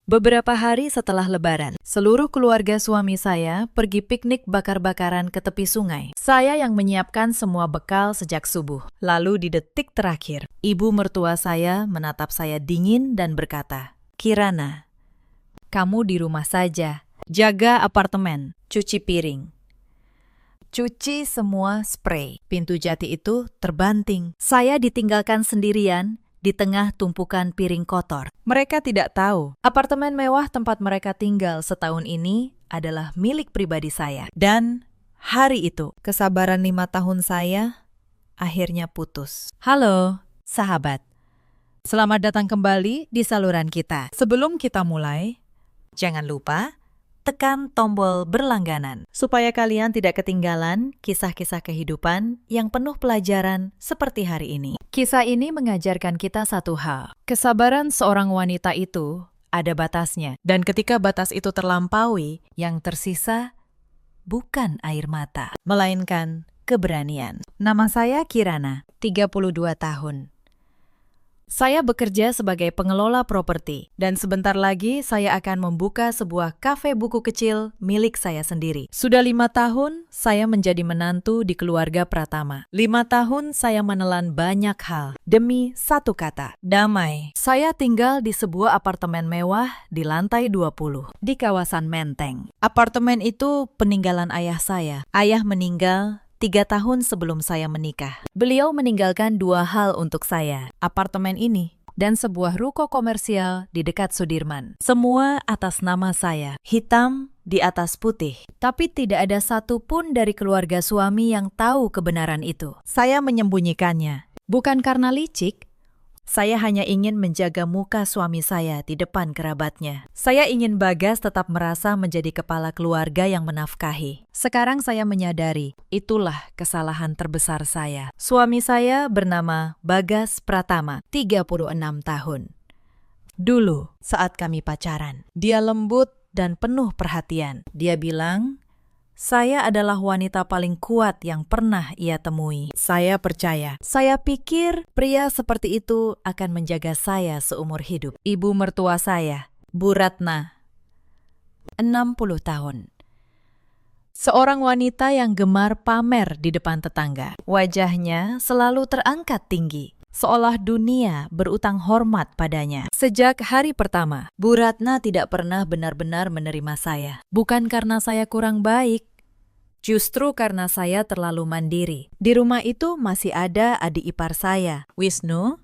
Beberapa hari setelah Lebaran, seluruh keluarga suami saya pergi piknik bakar-bakaran ke tepi sungai. Saya yang menyiapkan semua bekal sejak subuh. Lalu di detik terakhir, ibu mertua saya menatap saya dingin dan berkata, "Kirana, kamu di rumah saja, jaga apartemen, cuci piring." Cuci semua spray. Pintu jati itu terbanting. Saya ditinggalkan sendirian di tengah tumpukan piring kotor. Mereka tidak tahu, apartemen mewah tempat mereka tinggal setahun ini adalah milik pribadi saya. Dan hari itu, kesabaran 5 tahun saya akhirnya putus. Halo, sahabat. Selamat datang kembali di saluran kita. Sebelum kita mulai, jangan lupa tekan tombol berlangganan supaya kalian tidak ketinggalan kisah-kisah kehidupan yang penuh pelajaran seperti hari ini. Kisah ini mengajarkan kita satu hal. Kesabaran seorang wanita itu ada batasnya. Dan ketika batas itu terlampaui, yang tersisa bukan air mata, melainkan keberanian. Nama saya Kirana, 32 tahun. Saya bekerja sebagai pengelola properti, dan sebentar lagi saya akan membuka sebuah kafe buku kecil milik saya sendiri. Sudah 5 tahun, saya menjadi menantu di keluarga Pratama. 5 tahun saya menelan banyak hal, demi satu kata, damai. Saya tinggal di sebuah apartemen mewah di lantai 20, di kawasan Menteng. Apartemen itu peninggalan ayah saya. Ayah meninggal 3 tahun sebelum saya menikah. Beliau meninggalkan 2 hal untuk saya, apartemen ini dan sebuah ruko komersial di dekat Sudirman. Semua atas nama saya, hitam di atas putih. Tapi tidak ada satupun dari keluarga suami yang tahu kebenaran itu. Saya menyembunyikannya, bukan karena licik. Saya hanya ingin menjaga muka suami saya di depan kerabatnya. Saya ingin Bagas tetap merasa menjadi kepala keluarga yang menafkahi. Sekarang saya menyadari, itulah kesalahan terbesar saya. Suami saya bernama Bagas Pratama, 36 tahun. Dulu, saat kami pacaran, dia lembut dan penuh perhatian. Dia bilang, saya adalah wanita paling kuat yang pernah ia temui. Saya percaya. Saya pikir pria seperti itu akan menjaga saya seumur hidup. Ibu mertua saya, Bu Ratna, 60 tahun. Seorang wanita yang gemar pamer di depan tetangga. Wajahnya selalu terangkat tinggi, seolah dunia berutang hormat padanya. Sejak hari pertama, Bu Ratna tidak pernah benar-benar menerima saya. Bukan karena saya kurang baik, justru karena saya terlalu mandiri. Di rumah itu masih ada adik ipar saya, Wisnu,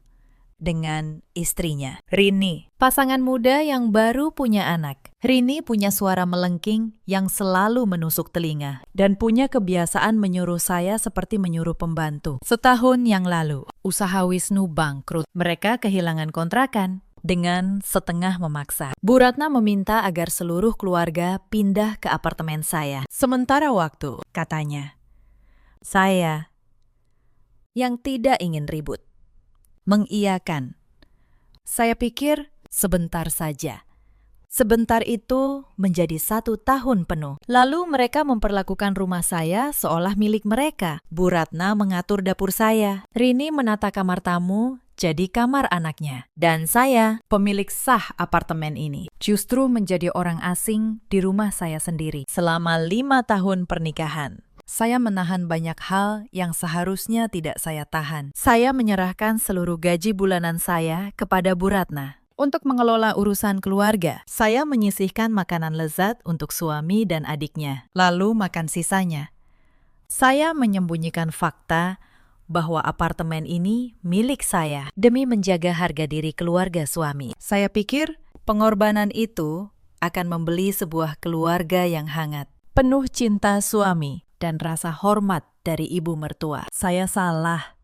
dengan istrinya, Rini. Pasangan muda yang baru punya anak. Rini punya suara melengking yang selalu menusuk telinga dan punya kebiasaan menyuruh saya seperti menyuruh pembantu. Setahun yang lalu, usaha Wisnu bangkrut. Mereka kehilangan kontrakan. Dengan setengah memaksa, Bu Ratna meminta agar seluruh keluarga pindah ke apartemen saya. Sementara waktu, katanya, saya yang tidak ingin ribut mengiyakan. Saya pikir sebentar saja. Sebentar itu menjadi 1 tahun penuh. Lalu mereka memperlakukan rumah saya seolah milik mereka. Bu Ratna mengatur dapur saya. Rini menata kamar tamu jadi kamar anaknya. Dan saya, pemilik sah apartemen ini, justru menjadi orang asing di rumah saya sendiri. Selama 5 tahun pernikahan, saya menahan banyak hal yang seharusnya tidak saya tahan. Saya menyerahkan seluruh gaji bulanan saya kepada Bu Ratna untuk mengelola urusan keluarga. Saya menyisihkan makanan lezat untuk suami dan adiknya, lalu makan sisanya. Saya menyembunyikan fakta bahwa apartemen ini milik saya demi menjaga harga diri keluarga suami. Saya pikir pengorbanan itu akan membeli sebuah keluarga yang hangat, penuh cinta suami dan rasa hormat dari ibu mertua. Saya salah.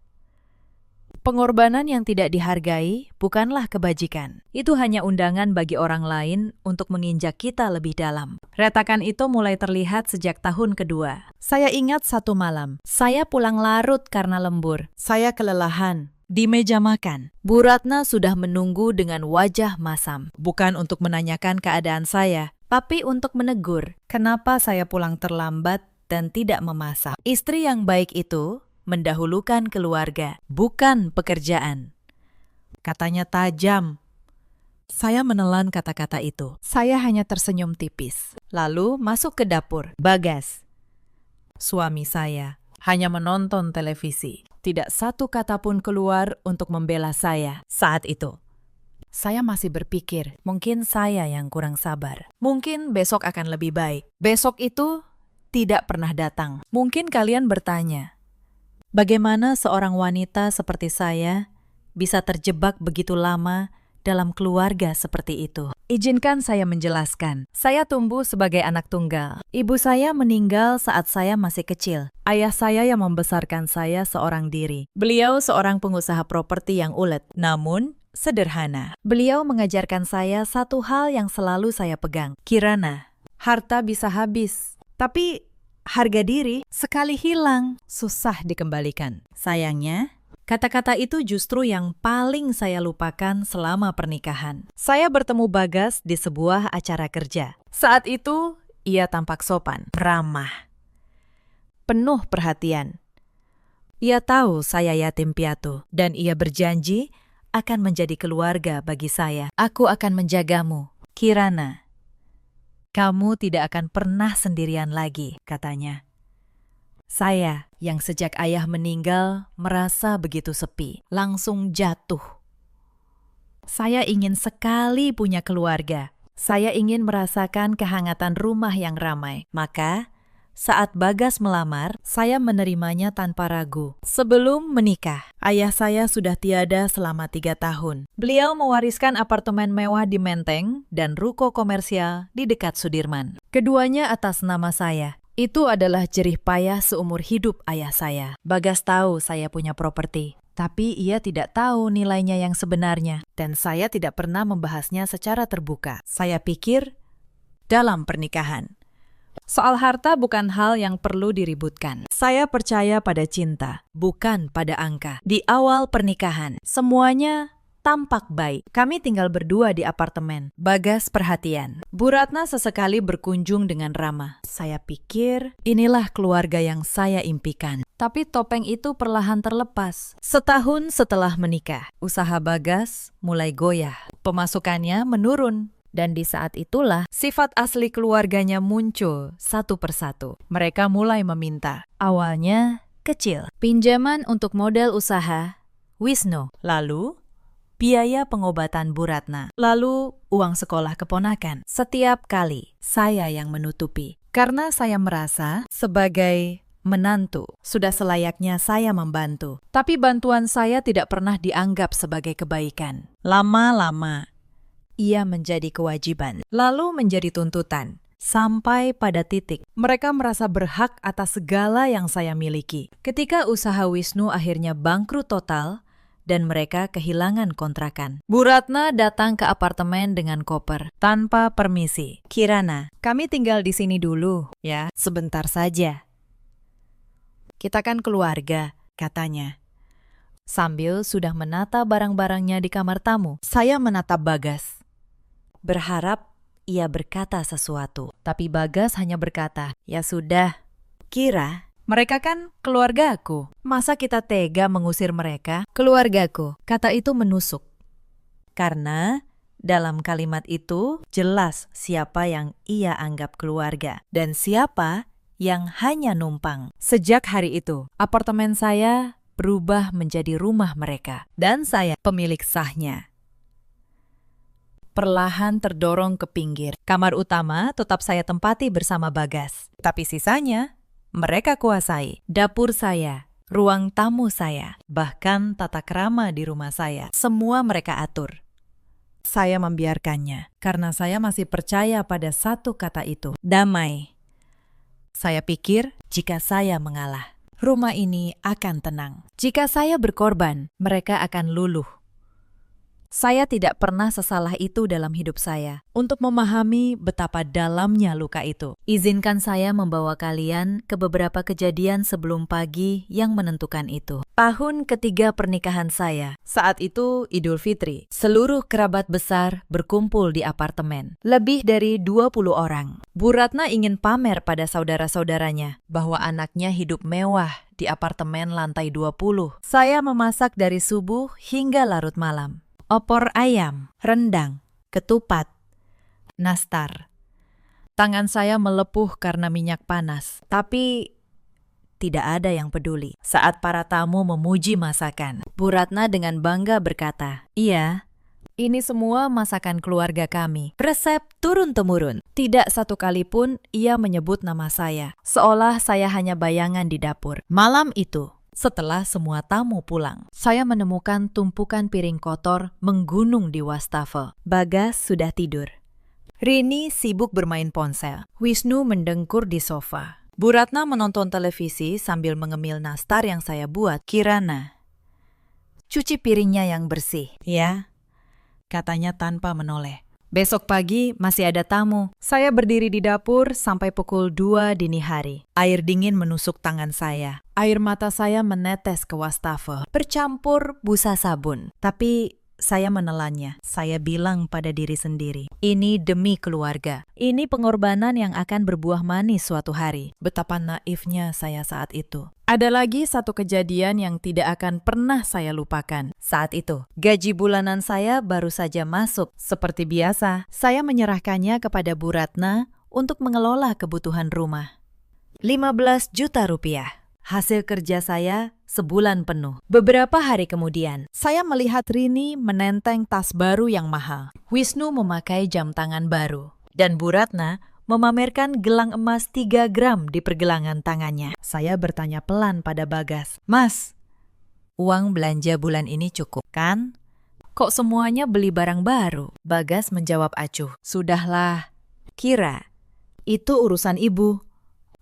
Pengorbanan yang tidak dihargai bukanlah kebajikan. Itu hanya undangan bagi orang lain untuk menginjak kita lebih dalam. Retakan itu mulai terlihat sejak tahun kedua. Saya ingat satu malam, saya pulang larut karena lembur. Saya kelelahan. Di meja makan, Bu Ratna sudah menunggu dengan wajah masam. Bukan untuk menanyakan keadaan saya, tapi untuk menegur kenapa saya pulang terlambat dan tidak memasak. Istri yang baik itu mendahulukan keluarga, bukan pekerjaan. Katanya tajam. Saya menelan kata-kata itu. Saya hanya tersenyum tipis. Lalu masuk ke dapur. Bagas, suami saya, hanya menonton televisi. Tidak satu kata pun keluar untuk membela saya saat itu. Saya masih berpikir, mungkin saya yang kurang sabar. Mungkin besok akan lebih baik. Besok itu tidak pernah datang. Mungkin kalian bertanya, bagaimana seorang wanita seperti saya bisa terjebak begitu lama dalam keluarga seperti itu? Izinkan saya menjelaskan. Saya tumbuh sebagai anak tunggal. Ibu saya meninggal saat saya masih kecil. Ayah saya yang membesarkan saya seorang diri. Beliau seorang pengusaha properti yang ulet, namun sederhana. Beliau mengajarkan saya satu hal yang selalu saya pegang. Kirana, harta bisa habis, tapi harga diri sekali hilang, susah dikembalikan. Sayangnya, kata-kata itu justru yang paling saya lupakan selama pernikahan. Saya bertemu Bagas di sebuah acara kerja. Saat itu, ia tampak sopan, ramah, penuh perhatian. Ia tahu saya yatim piatu, dan ia berjanji akan menjadi keluarga bagi saya. Aku akan menjagamu, Kirana. Kamu tidak akan pernah sendirian lagi, katanya. Saya, yang sejak ayah meninggal, merasa begitu sepi, langsung jatuh. Saya ingin sekali punya keluarga. Saya ingin merasakan kehangatan rumah yang ramai. Maka, saat Bagas melamar, saya menerimanya tanpa ragu. Sebelum menikah, ayah saya sudah tiada selama 3 tahun. Beliau mewariskan apartemen mewah di Menteng dan ruko komersial di dekat Sudirman. Keduanya atas nama saya. Itu adalah jerih payah seumur hidup ayah saya. Bagas tahu saya punya properti, tapi ia tidak tahu nilainya yang sebenarnya, dan saya tidak pernah membahasnya secara terbuka. Saya pikir, dalam pernikahan, soal harta bukan hal yang perlu diributkan. Saya percaya pada cinta, bukan pada angka. Di awal pernikahan, semuanya tampak baik. Kami tinggal berdua di apartemen. Bagas perhatian. Bu Ratna sesekali berkunjung dengan ramah. Saya pikir, inilah keluarga yang saya impikan. Tapi topeng itu perlahan terlepas. Setahun setelah menikah, usaha Bagas mulai goyah. Pemasukannya menurun. Dan di saat itulah, sifat asli keluarganya muncul satu persatu. Mereka mulai meminta. Awalnya kecil. Pinjaman untuk modal usaha Wisnu. Lalu biaya pengobatan Bu Ratna. Lalu uang sekolah keponakan. Setiap kali saya yang menutupi. Karena saya merasa sebagai menantu, sudah selayaknya saya membantu. Tapi bantuan saya tidak pernah dianggap sebagai kebaikan. Lama-lama, ia menjadi kewajiban, lalu menjadi tuntutan. Sampai pada titik, mereka merasa berhak atas segala yang saya miliki. Ketika usaha Wisnu akhirnya bangkrut total, dan mereka kehilangan kontrakan. Bu Ratna datang ke apartemen dengan koper, tanpa permisi. Kirana, kami tinggal di sini dulu, ya, sebentar saja. Kita kan keluarga, katanya. Sambil sudah menata barang-barangnya di kamar tamu, saya menatap Bagas. Berharap ia berkata sesuatu. Tapi Bagas hanya berkata, ya sudah, Kira, mereka kan keluargaku. Masa kita tega mengusir mereka? Keluargaku, kata itu menusuk. Karena dalam kalimat itu jelas siapa yang ia anggap keluarga dan siapa yang hanya numpang. Sejak hari itu, apartemen saya berubah menjadi rumah mereka dan saya pemilik sahnya. Perlahan terdorong ke pinggir. Kamar utama tetap saya tempati bersama Bagas, tapi sisanya mereka kuasai. Dapur saya, ruang tamu saya, bahkan tata krama di rumah saya. Semua mereka atur. Saya membiarkannya, karena saya masih percaya pada satu kata itu, damai. Saya pikir, jika saya mengalah, rumah ini akan tenang. Jika saya berkorban, mereka akan luluh. Saya tidak pernah sesalah itu dalam hidup saya. Untuk memahami betapa dalamnya luka itu, izinkan saya membawa kalian ke beberapa kejadian sebelum pagi yang menentukan itu. Tahun ketiga pernikahan saya, saat itu Idul Fitri. Seluruh kerabat besar berkumpul di apartemen. Lebih dari 20 orang. Bu Ratna ingin pamer pada saudara-saudaranya bahwa anaknya hidup mewah di apartemen lantai 20. Saya memasak dari subuh hingga larut malam. Opor ayam, rendang, ketupat, nastar. Tangan saya melepuh karena minyak panas, tapi tidak ada yang peduli. Saat para tamu memuji masakan, Bu Ratna dengan bangga berkata, "Iya, ini semua masakan keluarga kami. Resep turun-temurun." Tidak satu kali pun ia menyebut nama saya, seolah saya hanya bayangan di dapur. Malam itu, setelah semua tamu pulang, saya menemukan tumpukan piring kotor menggunung di wastafel. Bagas sudah tidur. Rini sibuk bermain ponsel. Wisnu mendengkur di sofa. Bu Ratna menonton televisi sambil mengemil nastar yang saya buat. "Kirana, cuci piringnya yang bersih." "Ya," katanya tanpa menoleh. Besok pagi masih ada tamu. Saya berdiri di dapur sampai pukul 2 dini hari. Air dingin menusuk tangan saya. Air mata saya menetes ke wastafel, bercampur busa sabun. Tapi saya menelannya. Saya bilang pada diri sendiri, ini demi keluarga. Ini pengorbanan yang akan berbuah manis suatu hari. Betapa naifnya saya saat itu. Ada lagi satu kejadian yang tidak akan pernah saya lupakan. Saat itu, gaji bulanan saya baru saja masuk. Seperti biasa, saya menyerahkannya kepada Bu Ratna untuk mengelola kebutuhan rumah. 15 juta rupiah. Hasil kerja saya sebulan penuh. Beberapa hari kemudian, saya melihat Rini menenteng tas baru yang mahal. Wisnu memakai jam tangan baru. Dan Bu Ratna memamerkan gelang emas 3 gram di pergelangan tangannya. Saya bertanya pelan pada Bagas, "Mas, uang belanja bulan ini cukup kan? Kok semuanya beli barang baru?" Bagas menjawab acuh, "Sudahlah, Kira, itu urusan ibu.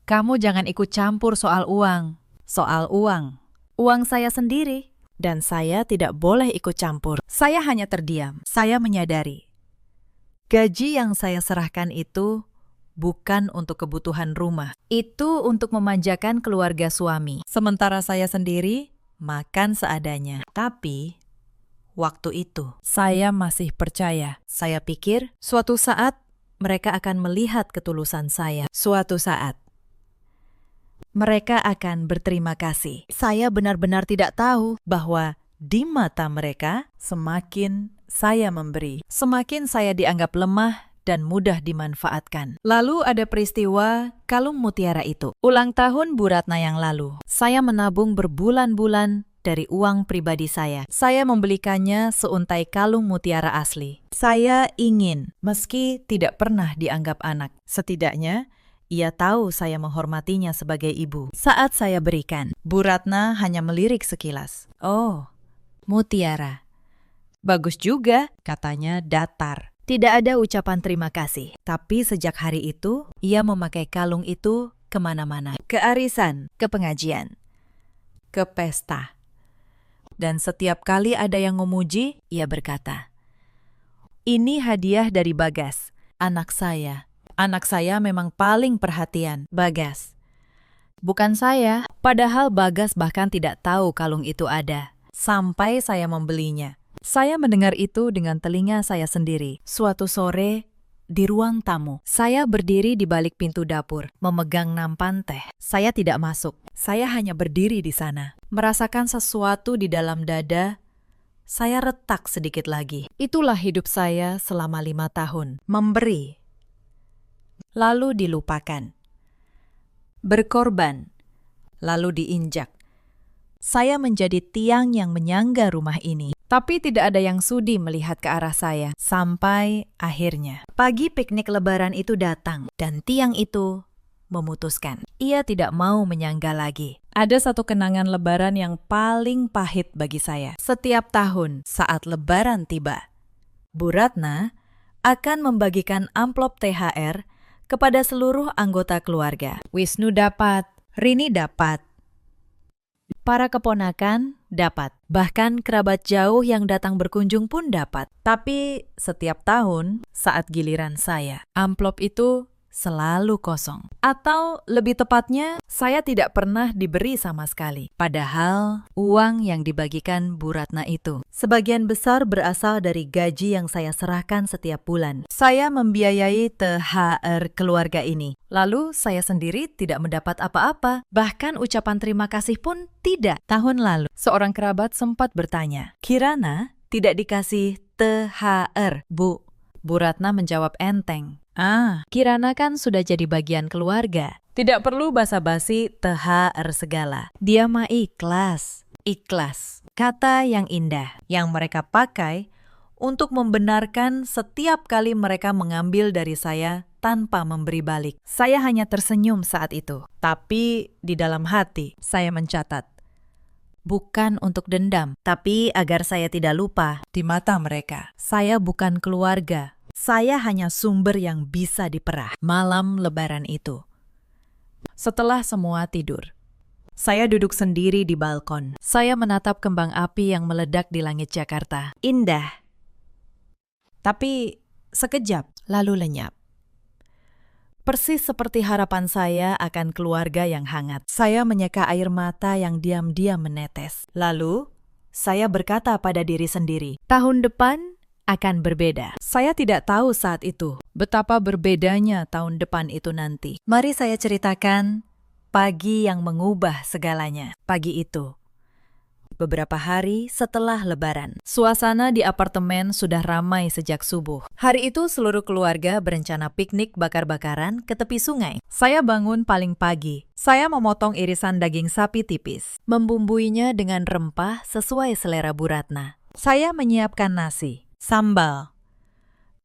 Kamu jangan ikut campur soal uang. Soal uang. Uang saya sendiri. Dan saya tidak boleh ikut campur." Saya hanya terdiam. Saya menyadari. Gaji yang saya serahkan itu bukan untuk kebutuhan rumah. Itu untuk memanjakan keluarga suami. Sementara saya sendiri makan seadanya. Tapi waktu itu saya masih percaya. Saya pikir suatu saat mereka akan melihat ketulusan saya. Suatu saat mereka akan berterima kasih. Saya benar-benar tidak tahu bahwa di mata mereka, semakin saya memberi, semakin saya dianggap lemah dan mudah dimanfaatkan. Lalu ada peristiwa kalung mutiara itu. Ulang tahun Bu Ratna yang lalu, saya menabung berbulan-bulan dari uang pribadi saya. Saya membelikannya seuntai kalung mutiara asli. Saya ingin, meski tidak pernah dianggap anak, setidaknya ia tahu saya menghormatinya sebagai ibu. Saat saya berikan, Bu Ratna hanya melirik sekilas. "Oh, mutiara. Bagus juga," katanya datar. Tidak ada ucapan terima kasih. Tapi sejak hari itu, ia memakai kalung itu kemana-mana. Ke arisan, ke pengajian, ke pesta. Dan setiap kali ada yang memuji, ia berkata, "Ini hadiah dari Bagas, anak saya. Anak saya memang paling perhatian, Bagas." Bukan saya, padahal Bagas bahkan tidak tahu kalung itu ada. Sampai saya membelinya. Saya mendengar itu dengan telinga saya sendiri. Suatu sore, di ruang tamu, saya berdiri di balik pintu dapur, memegang nampan teh. Saya tidak masuk. Saya hanya berdiri di sana. Merasakan sesuatu di dalam dada, saya retak sedikit lagi. Itulah hidup saya selama 5 tahun. Memberi, lalu dilupakan. Berkorban, lalu diinjak. Saya menjadi tiang yang menyangga rumah ini. Tapi tidak ada yang sudi melihat ke arah saya. Sampai akhirnya, pagi piknik lebaran itu datang. Dan tiang itu memutuskan. Ia tidak mau menyangga lagi. Ada satu kenangan lebaran yang paling pahit bagi saya. Setiap tahun saat lebaran tiba, Bu Ratna akan membagikan amplop THR kepada seluruh anggota keluarga. Wisnu dapat, Rini dapat, para keponakan dapat, bahkan kerabat jauh yang datang berkunjung pun dapat. Tapi setiap tahun saat giliran saya, amplop itu selalu kosong. Atau lebih tepatnya, saya tidak pernah diberi sama sekali. Padahal uang yang dibagikan Bu Ratna itu sebagian besar berasal dari gaji yang saya serahkan setiap bulan. Saya membiayai THR keluarga ini. Lalu saya sendiri tidak mendapat apa-apa. Bahkan ucapan terima kasih pun tidak. Tahun lalu, seorang kerabat sempat bertanya, "Kirana tidak dikasih THR, Bu?" Bu Ratna menjawab enteng. Kirana kan sudah jadi bagian keluarga. Tidak perlu basa-basi THR segala. Dia mah ikhlas. Ikhlas. Kata yang indah yang mereka pakai untuk membenarkan setiap kali mereka mengambil dari saya tanpa memberi balik. Saya hanya tersenyum saat itu. Tapi di dalam hati saya mencatat. Bukan untuk dendam, tapi agar saya tidak lupa di mata mereka. Saya bukan keluarga. Saya hanya sumber yang bisa diperah. Malam Lebaran itu. Setelah semua tidur, saya duduk sendiri di balkon. Saya menatap kembang api yang meledak di langit Jakarta. Indah. Tapi sekejap lalu lenyap. Persis seperti harapan saya akan keluarga yang hangat. Saya menyeka air mata yang diam-diam menetes. Lalu, saya berkata pada diri sendiri, tahun depan akan berbeda. Saya tidak tahu saat itu betapa berbedanya tahun depan itu nanti. Mari saya ceritakan pagi yang mengubah segalanya. Pagi itu, beberapa hari setelah Lebaran, suasana di apartemen sudah ramai sejak subuh. Hari itu seluruh keluarga berencana piknik bakar-bakaran ke tepi sungai. Saya bangun paling pagi. Saya memotong irisan daging sapi tipis, membumbuinya dengan rempah sesuai selera Bu Ratna. Saya menyiapkan nasi, sambal,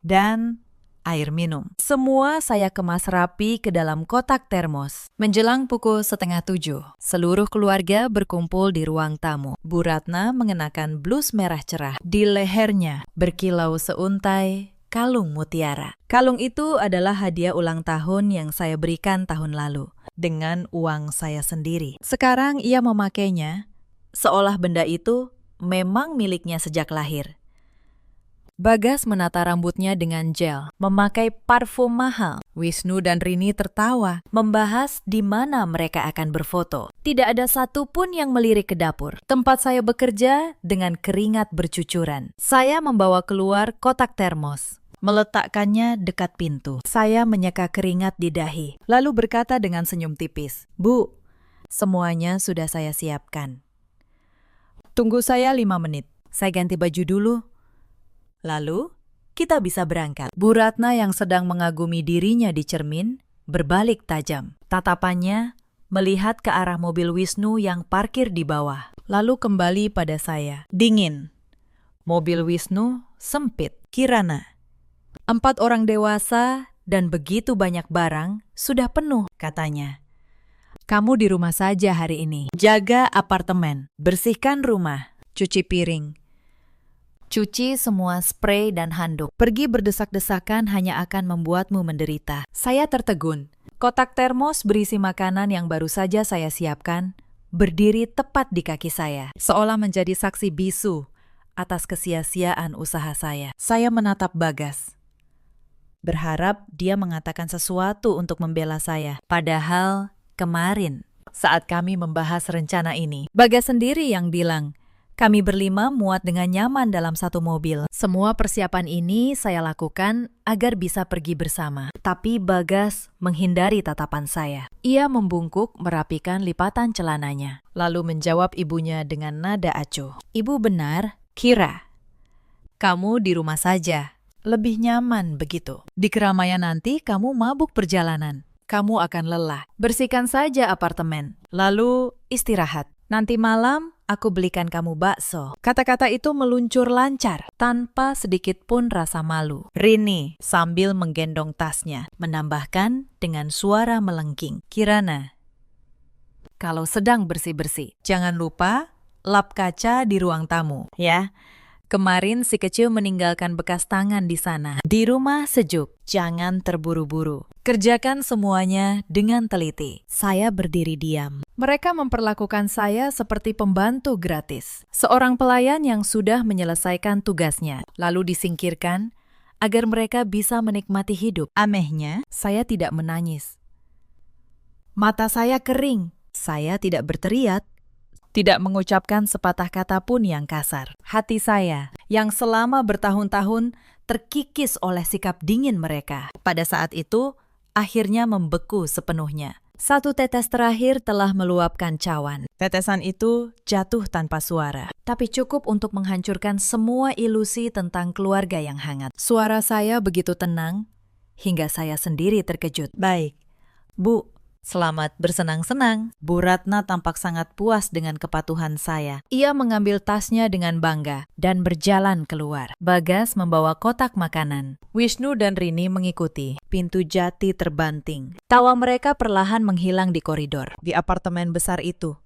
dan air minum. Semua saya kemas rapi ke dalam kotak termos. Menjelang pukul 6:30, seluruh keluarga berkumpul di ruang tamu. Bu Ratna mengenakan blus merah cerah. Di lehernya berkilau seuntai kalung mutiara. Kalung itu adalah hadiah ulang tahun yang saya berikan tahun lalu dengan uang saya sendiri. Sekarang ia memakainya seolah benda itu memang miliknya sejak lahir. Bagas menata rambutnya dengan gel, memakai parfum mahal. Wisnu dan Rini tertawa, membahas di mana mereka akan berfoto. Tidak ada satupun yang melirik ke dapur. Tempat saya bekerja dengan keringat bercucuran. Saya membawa keluar kotak termos, meletakkannya dekat pintu. Saya menyeka keringat di dahi, lalu berkata dengan senyum tipis, "Bu, semuanya sudah saya siapkan. Tunggu saya 5 menit. Saya ganti baju dulu. Lalu, kita bisa berangkat." Bu Ratna yang sedang mengagumi dirinya di cermin, berbalik tajam. Tatapannya melihat ke arah mobil Wisnu yang parkir di bawah. Lalu kembali pada saya. Dingin. Mobil Wisnu sempit. Kirana. 4 orang dewasa dan begitu banyak barang sudah penuh, katanya. Kamu di rumah saja hari ini. Jaga apartemen, bersihkan rumah, cuci piring. Cuci semua spray dan handuk. Pergi berdesak-desakan hanya akan membuatmu menderita. Saya tertegun. Kotak termos berisi makanan yang baru saja saya siapkan berdiri tepat di kaki saya, seolah menjadi saksi bisu atas kesia-siaan usaha saya. Saya menatap Bagas, berharap dia mengatakan sesuatu untuk membela saya. Padahal kemarin, saat kami membahas rencana ini, Bagas sendiri yang bilang, kami berlima muat dengan nyaman dalam satu mobil. Semua persiapan ini saya lakukan agar bisa pergi bersama. Tapi Bagas menghindari tatapan saya. Ia membungkuk merapikan lipatan celananya, lalu menjawab ibunya dengan nada acuh. Ibu benar, Kira. Kamu di rumah saja. Lebih nyaman begitu. Di keramaian nanti kamu mabuk perjalanan. Kamu akan lelah. Bersihkan saja apartemen, lalu istirahat. Nanti malam aku belikan kamu bakso. Kata-kata itu meluncur lancar, tanpa sedikit pun rasa malu. Rini sambil menggendong tasnya, menambahkan dengan suara melengking. Kirana, kalau sedang bersih-bersih, jangan lupa lap kaca di ruang tamu, ya. Kemarin si kecil meninggalkan bekas tangan di sana. Di rumah sejuk, jangan terburu-buru. Kerjakan semuanya dengan teliti. Saya berdiri diam. Mereka memperlakukan saya seperti pembantu gratis. Seorang pelayan yang sudah menyelesaikan tugasnya, lalu disingkirkan agar mereka bisa menikmati hidup. Anehnya, saya tidak menangis. Mata saya kering. Saya tidak berteriak. Tidak mengucapkan sepatah kata pun yang kasar. Hati saya, yang selama bertahun-tahun terkikis oleh sikap dingin mereka, pada saat itu akhirnya membeku sepenuhnya. Satu tetes terakhir telah meluapkan cawan. Tetesan itu jatuh tanpa suara. Tapi cukup untuk menghancurkan semua ilusi tentang keluarga yang hangat. Suara saya begitu tenang, hingga saya sendiri terkejut. Baik, Bu, selamat bersenang-senang. Bu Ratna tampak sangat puas dengan kepatuhan saya. Ia mengambil tasnya dengan bangga dan berjalan keluar. Bagas membawa kotak makanan. Wisnu dan Rini mengikuti. Pintu jati terbanting. Tawa mereka perlahan menghilang di koridor. Di apartemen besar itu,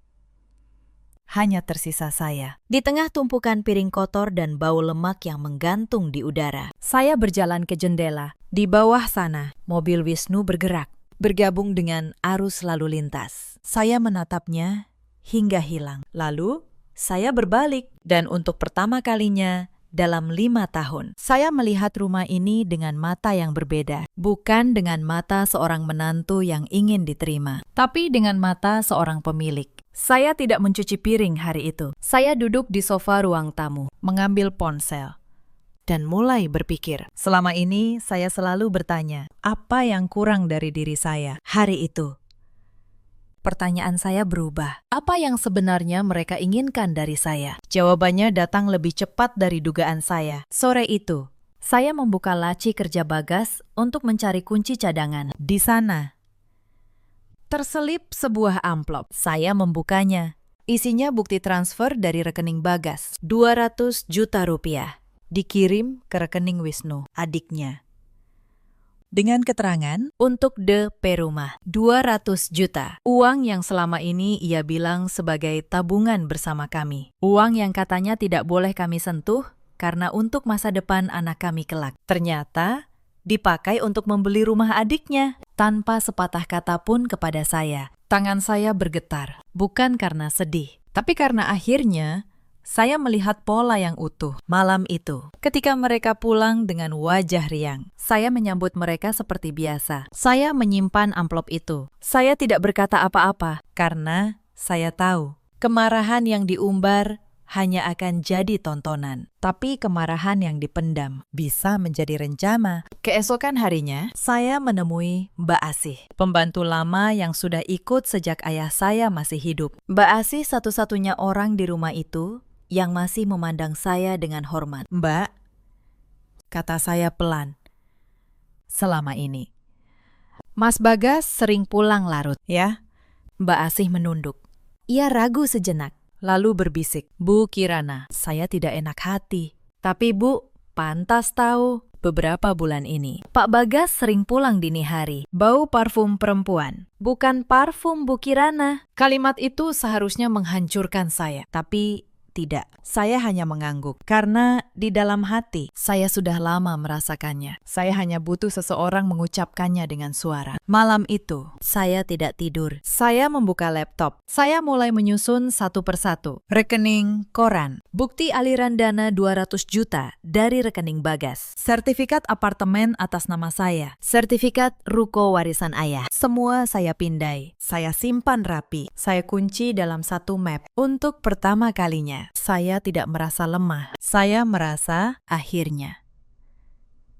hanya tersisa saya. Di tengah tumpukan piring kotor dan bau lemak yang menggantung di udara, saya berjalan ke jendela. Di bawah sana, mobil Wisnu bergerak, bergabung dengan arus lalu lintas. Saya menatapnya hingga hilang. Lalu, saya berbalik. Dan untuk pertama kalinya dalam 5 tahun, saya melihat rumah ini dengan mata yang berbeda. Bukan dengan mata seorang menantu yang ingin diterima, tapi dengan mata seorang pemilik. Saya tidak mencuci piring hari itu. Saya duduk di sofa ruang tamu, mengambil ponsel, dan mulai berpikir. Selama ini saya selalu bertanya, apa yang kurang dari diri saya? Hari itu, pertanyaan saya berubah. Apa yang sebenarnya mereka inginkan dari saya? Jawabannya datang lebih cepat dari dugaan saya. Sore itu, saya membuka laci kerja Bagas untuk mencari kunci cadangan. Di sana, terselip sebuah amplop. Saya membukanya. Isinya bukti transfer dari rekening Bagas. 200 juta rupiah. Dikirim ke rekening Wisnu, adiknya. Dengan keterangan, untuk DP rumah, 200 juta. Uang yang selama ini ia bilang sebagai tabungan bersama kami. Uang yang katanya tidak boleh kami sentuh karena untuk masa depan anak kami kelak. Ternyata dipakai untuk membeli rumah adiknya. Tanpa sepatah kata pun kepada saya. Tangan saya bergetar, bukan karena sedih, tapi karena akhirnya saya melihat pola yang utuh. Malam itu, ketika mereka pulang dengan wajah riang, saya menyambut mereka seperti biasa. Saya menyimpan amplop itu. Saya tidak berkata apa-apa, karena saya tahu kemarahan yang diumbar hanya akan jadi tontonan. Tapi kemarahan yang dipendam bisa menjadi rencana. Keesokan harinya, saya menemui Mbak Asih, pembantu lama yang sudah ikut sejak ayah saya masih hidup. Mbak Asih satu-satunya orang di rumah itu yang masih memandang saya dengan hormat. Mbak, kata saya pelan, selama ini Mas Bagas sering pulang larut, ya? Mbak Asih menunduk. Ia ragu sejenak, lalu berbisik, Bu Kirana, saya tidak enak hati. Tapi Bu, pantas tahu, beberapa bulan ini Pak Bagas sering pulang dini hari. Bau parfum perempuan, bukan parfum Bu Kirana. Kalimat itu seharusnya menghancurkan saya, tapi tidak, saya hanya mengangguk. Karena di dalam hati, saya sudah lama merasakannya. Saya hanya butuh seseorang mengucapkannya dengan suara. Malam itu, saya tidak tidur. Saya membuka laptop. Saya mulai menyusun satu persatu. Rekening koran, bukti aliran dana 200 juta dari rekening Bagas. Sertifikat apartemen atas nama saya. Sertifikat ruko warisan ayah. Semua saya pindai. Saya simpan rapi. Saya kunci dalam satu map. Untuk pertama kalinya, saya tidak merasa lemah. Saya merasa akhirnya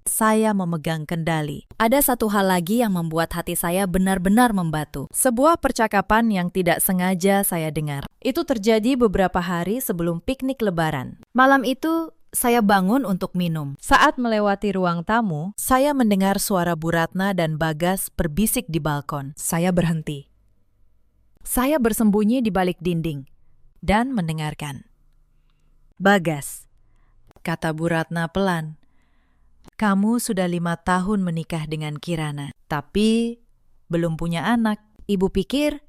saya memegang kendali. Ada satu hal lagi yang membuat hati saya benar-benar membatu. Sebuah percakapan yang tidak sengaja saya dengar. Itu terjadi beberapa hari sebelum piknik Lebaran. Malam itu, saya bangun untuk minum. Saat melewati ruang tamu, saya mendengar suara Bu Ratna dan Bagas berbisik di balkon. Saya berhenti. Saya bersembunyi di balik dinding dan mendengarkan. Bagas, kata Bu Ratna pelan, kamu sudah 5 tahun menikah dengan Kirana, tapi belum punya anak. Ibu pikir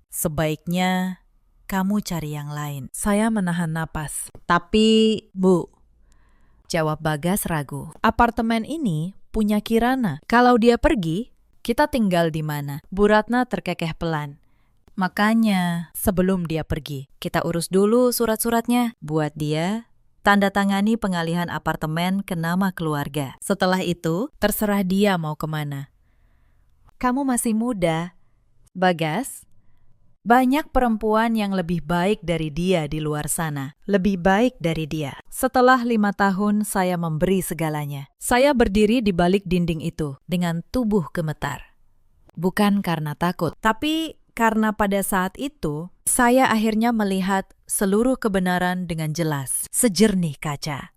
sebaiknya kamu cari yang lain. Saya menahan napas. Tapi, Bu, jawab Bagas ragu. Apartemen ini punya Kirana. Kalau dia pergi, kita tinggal di mana? Bu Ratna terkekeh pelan. Makanya, sebelum dia pergi, kita urus dulu surat-suratnya. Buat dia, tanda tangani pengalihan apartemen ke nama keluarga. Setelah itu, terserah dia mau kemana. Kamu masih muda, Bagas. Banyak perempuan yang lebih baik dari dia di luar sana. Lebih baik dari dia. Setelah 5 tahun, saya memberi segalanya. Saya berdiri di balik dinding itu dengan tubuh gemetar. bukan karena takut. Tapi karena pada saat itu, Saya akhirnya melihat seluruh kebenaran dengan jelas, sejernih kaca.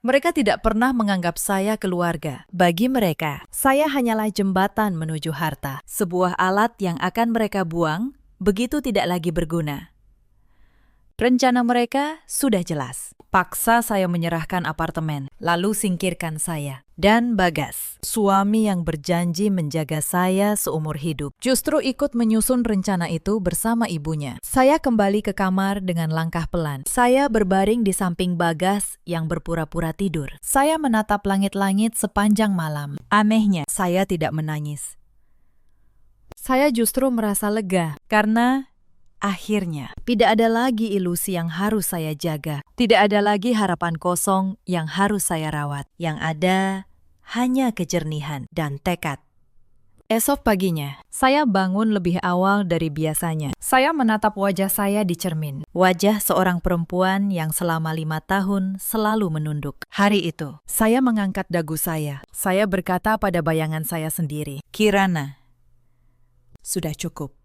Mereka tidak pernah menganggap saya keluarga. Bagi mereka, saya hanyalah jembatan menuju harta. sebuah alat yang akan mereka buang begitu tidak lagi berguna. Rencana mereka sudah jelas. Paksa saya menyerahkan apartemen, lalu singkirkan saya. Dan Bagas, suami yang berjanji menjaga saya seumur hidup, justru ikut menyusun rencana itu bersama ibunya. Saya kembali ke kamar dengan langkah pelan. Saya berbaring di samping Bagas yang berpura-pura tidur. Saya menatap langit-langit sepanjang malam. Anehnya, saya tidak menangis. Saya justru merasa lega karena akhirnya, tidak ada lagi ilusi yang harus saya jaga. Tidak ada lagi harapan kosong yang harus saya rawat. Yang ada hanya kejernihan dan tekad. Esok paginya, saya bangun lebih awal dari biasanya. Saya menatap wajah saya di cermin. Wajah seorang perempuan yang selama 5 tahun selalu menunduk. Hari itu, saya mengangkat dagu saya. Saya berkata pada bayangan saya sendiri, Kirana, sudah cukup.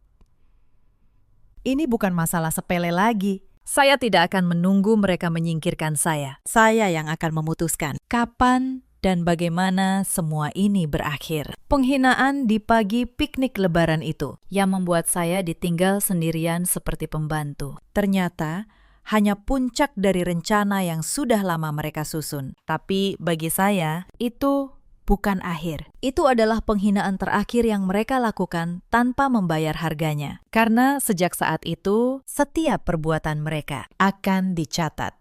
Ini bukan masalah sepele lagi. Saya tidak akan menunggu mereka menyingkirkan saya. Saya yang akan memutuskan kapan dan bagaimana semua ini berakhir. Penghinaan di pagi piknik lebaran itu yang membuat saya ditinggal sendirian seperti pembantu. Ternyata hanya puncak dari rencana yang sudah lama mereka susun. Tapi bagi saya, itu bukan akhir. Itu adalah penghinaan terakhir yang mereka lakukan tanpa membayar harganya. Karena sejak saat itu, setiap perbuatan mereka akan dicatat.